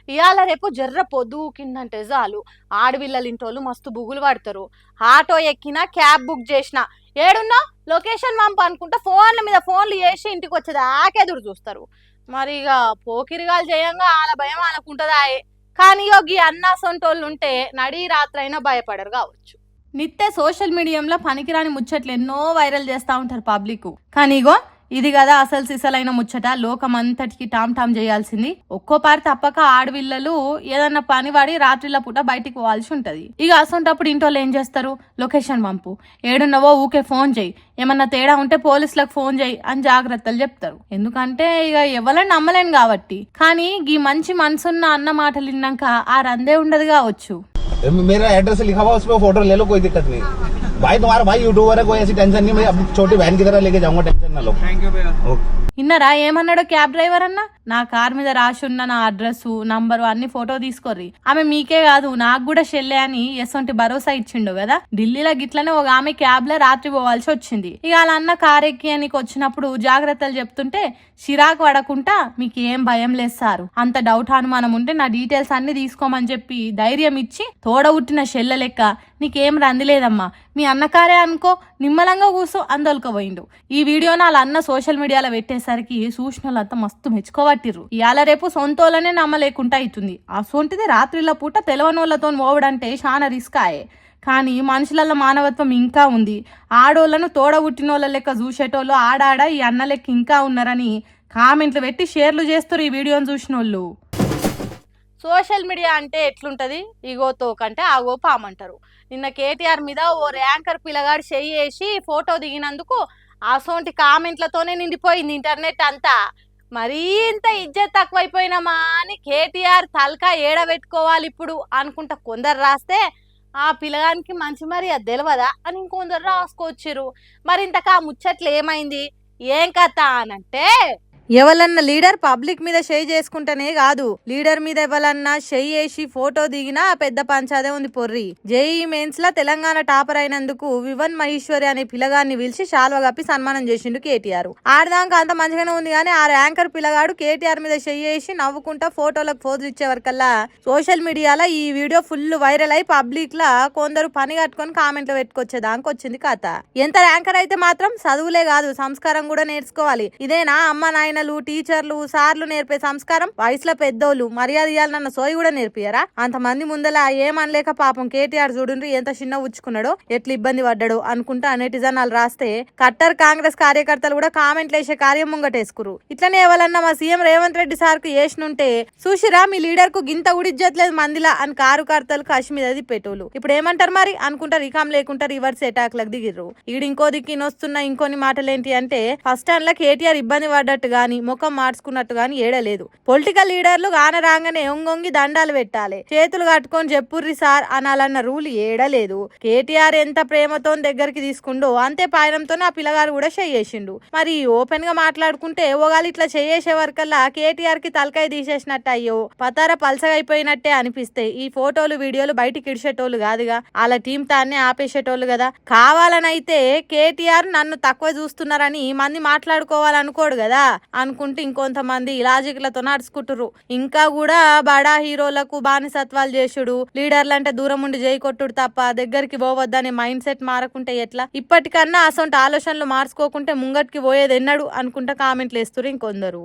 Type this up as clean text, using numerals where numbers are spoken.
ఇవాళ రేపు జర్ర పొద్దుకిందంటే చాలు ఆడవిల్లలింటోళ్ళు మస్తు బుగులు పడతారు. ఆటో ఎక్కినా క్యాబ్ బుక్ చేసినా ఏడున్నా లొకేషన్ పంపు అనుకుంటా ఫోన్ల మీద ఫోన్లు చేసి ఇంటికి వచ్చేదాకా ఎదురు చూస్తారు. మరి ఇక పోకిరిగాలు చేయంగా వాళ్ళ భయం వాళ్ళకుంటుందా? కానీ ఈ అన్నాసొంటోళ్ళు ఉంటే నడి రాత్రైనా భయపడరు కావచ్చు. నిత్య సోషల్ మీడియాలో పనికిరాని ముచ్చట్లు ఎన్నో వైరల్ చేస్తూ ఉంటారు పబ్లిక్. కానీ ఇగో ఇది కదా అసలు సిసలైన ముచ్చట. లోకమంతటికి టామ్ టామ్ చేయాల్సింది. ఒక్కోపారి తప్పక ఆడవిల్లలు ఏదన్నా పని పడి రాత్రిల పూట బయటికి పోవాల్సి ఉంటది. ఇక అసొంటప్పుడు ఇంటోళ్ళు ఏం చేస్తారు? లొకేషన్ పంపు, ఏడున్నవో ఊకే ఫోన్ చేయి, ఏమన్నా తేడా ఉంటే పోలీసులకు ఫోన్ చేయి అని జాగ్రత్తలు చెప్తారు. ఎందుకంటే ఇక ఎవరైనా నమ్మలేను కాబట్టి. కానీ ఈ మంచి మనసున్న అన్న మాటలు విన్నాక ఆ రందే ఉండదు కావచ్చు. मेरा एड्रेस लिखा हुआ उस पर फोटो ले लो, कोई दिक्कत नहीं भाई. तुम्हारा भाई यूट्यूबर है, कोई ऐसी टेंशन नहीं. मैं अपनी छोटी बहन की तरह लेके जाऊंगा, टेंशन ना लो. थैंक यू भैया. ఇన్నరా ఏమన్నాడో క్యాబ్ డ్రైవర్ అన్న? నా కార్ మీద రాసి ఉన్న నా అడ్రస్ నంబరు అన్ని ఫోటో తీసుకోర్రి. ఆమె మీకే కాదు నాకు కూడా షెల్లే అని ఎసొంటి భరోసా ఇచ్చిండు కదా. ఢిల్లీలో గిట్లనే ఒక ఆమె క్యాబ్ లో రాత్రి పోవాల్సి వచ్చింది. ఇక వాళ్ళ అన్న కార్ ఎక్కి అని వచ్చినప్పుడు జాగ్రత్తలు చెప్తుంటే చిరాకు పడకుండా మీకు ఏం భయం లేదు సారు, అంత డౌట్ అనుమానం ఉంటే నా డీటెయిల్స్ అన్ని తీసుకోమని చెప్పి ధైర్యం ఇచ్చి తోడ ఉట్టిన షెల్ల లెక్క నీకేం రందిలేదమ్మా, మీ అన్నకారే అనుకో, నిమ్మలంగా కూసో అందొలకపోయిండు. ఈ వీడియోను వాళ్ళ అన్న సోషల్ మీడియాలో పెట్టేసరికి చూసిన వాళ్ళంతా మస్తు మెచ్చుకోబట్టిర్రు. ఇవాళ రేపు సొంతోళ్ళనే నమ్మలేకుండా అవుతుంది. అసొంటిది రాత్రిళ్ళ పూట తెలవనోళ్లతో పోవడంటే చాలా రిస్క్ ఆయే. కానీ మనుషులలో మానవత్వం ఇంకా ఉంది. ఆడోళ్లను తోడబుట్టినోళ్ళ లెక్క చూసేటోళ్ళు ఆడాడ ఈ అన్న లెక్క ఇంకా ఉన్నారని కామెంట్లు పెట్టి షేర్లు చేస్తారు ఈ వీడియోని చూసిన వాళ్ళు. సోషల్ మీడియా అంటే ఎట్లుంటది? ఇగో తోకంటే ఆగో పామంటారు. నిన్న కేటీఆర్ మీద ఓ ర్యాంకర్ పిల్లగాడు చేసి ఫోటో దిగినందుకు అసోంటి కామెంట్లతోనే నిండిపోయింది ఇంటర్నెట్ అంతా. మరీ ఇంత ఇజ్జత్ తక్కువైపోయినామా అని కేటీఆర్ తలకా ఏడబెట్టుకోవాలి ఇప్పుడు అనుకుంటా కొందరు రాస్తే, ఆ పిల్లగానికి మంచి మరి అది తెలియదా అని ఇంకొందరు రాసుకొచ్చిర్రు. మరి ఇంతకా ముచ్చట్లు ఏమైంది, ఏం కథ అనంటే, ఎవరన్నా లీడర్ పబ్లిక్ మీద షేర్ చేసుకుంటేనే కాదు, లీడర్ మీద ఎవరన్నా షేర్ చేసి ఫోటో దిగినా పెద్ద పంచాదే ఉంది పొర్రి. జేఈ మెయిన్స్ లా తెలంగాణ టాపర్ అయినందుకు వివన్ మహేశ్వరి అనే పిల్లగాన్ని పిలిచి శాల్వ కప్పి సన్మానం చేసిండు కేటీఆర్. ఆడదాకా అంత మంచిగానే ఉంది కానీ ఆ ర్యాంకర్ పిల్లగాడు కేటీఆర్ మీద షేర్ చేసి నవ్వుకుంటా ఫోటోలకు ఫోజులు ఇచ్చే వరకల్లా సోషల్ మీడియాలో ఈ వీడియో ఫుల్ వైరల్ అయి పబ్లిక్ లా కొందరు పని కట్టుకొని కామెంట్లు పెట్టుకొచ్చేదానికి వచ్చింది కథ. ఎంత ర్యాంకర్ అయితే మాత్రం చదువులే కాదు సంస్కారం కూడా నేర్చుకోవాలి. ఇదేనా అమ్మ నాయన టీచర్లు సార్లు నేర్పే సంస్కారం? వయసులో పెద్దోళ్ళు మర్యాద ఇవ్వాలన్న సోయి కూడా నేర్పియరా? అంతమంది ముందల ఏమనలేక పాపం కేటీఆర్ చూడండి ఎంత చిన్న ఉచ్చుకున్నాడో, ఎట్లా ఇబ్బంది పడ్డాడో అనుకుంటా నెటిజనాలు రాస్తే కట్టర్ కాంగ్రెస్ కార్యకర్తలు కూడా కామెంట్లు వేసే కార్యం ముంగటేసుకురు. ఇట్లనే ఎవరన్నా మా సీఎం రేవంత్ రెడ్డి సార్ కు వేసినుంటే చూసిరా మీ లీడర్ కు గింత ఉడిజ్జట్లేదు మందిలా అని కారుకర్తలు కషి మీద తిప్పేటోళ్ళు. ఇప్పుడు ఏమంటారు మరి అనుకుంటా రికాం లేకుండా రివర్స్ అటాక్లకు దిగిర్రు. ఈడు ఇంకో దిక్కి నొస్తున్న ఇంకొన్ని మాటలేంటి అంటే, ఫస్ట్ టైం లా కేటీఆర్ ఇబ్బంది పడ్డట్టు గాని ముఖం మార్చుకున్నట్టు గాని ఏడలేదు. పొలిటికల్ లీడర్లు గాన రాగానే ఒంగొంగి దండాలు పెట్టాలి, చేతులు కట్టుకొని చెప్పుర్రి సార్ అనాలన్న రూల్ ఏడలేదు. కేటీఆర్ ఎంత ప్రేమతో దగ్గరికి తీసుకుండో అంతే పాయనంతో ఆ పిల్లగారు కూడా చేసిండు. మరి ఓపెన్ గా మాట్లాడుకుంటే ఓగాలి ఇట్లా చేసే వరకల్లా కేటీఆర్ కి తలకాయ తీసేసినట్టు అయ్యో పతార పల్సగా అయిపోయినట్టే అనిపిస్తే ఈ ఫోటోలు వీడియోలు బయటికి ఇడిచేటోళ్ళు కాదుగా, వాళ్ళ టీం తాన్నే ఆపేసేటోళ్ళు కదా. కావాలనైతే కేటీఆర్ నన్ను తక్కువ చూస్తున్నారని మంది మాట్లాడుకోవాలనుకోడు కదా అనుకుంటే ఇంకొంతమంది లాజిక్లతో నడుచుకుంటురు. ఇంకా కూడా బడా హీరోలకు బానిసత్వాలు చేసుడు, లీడర్లు అంటే దూరం ఉండి జై కొట్టుడు తప్ప దగ్గరికి పోవద్దనే మైండ్ సెట్ మారకుంటే ఎట్లా? ఇప్పటికన్నా అసొంటి ఆలోచనలు మార్చుకోకుంటే ముంగట్కి పోయేది ఎన్నడు అనుకుంటా కామెంట్లు వేస్తురు ఇంకొందరు.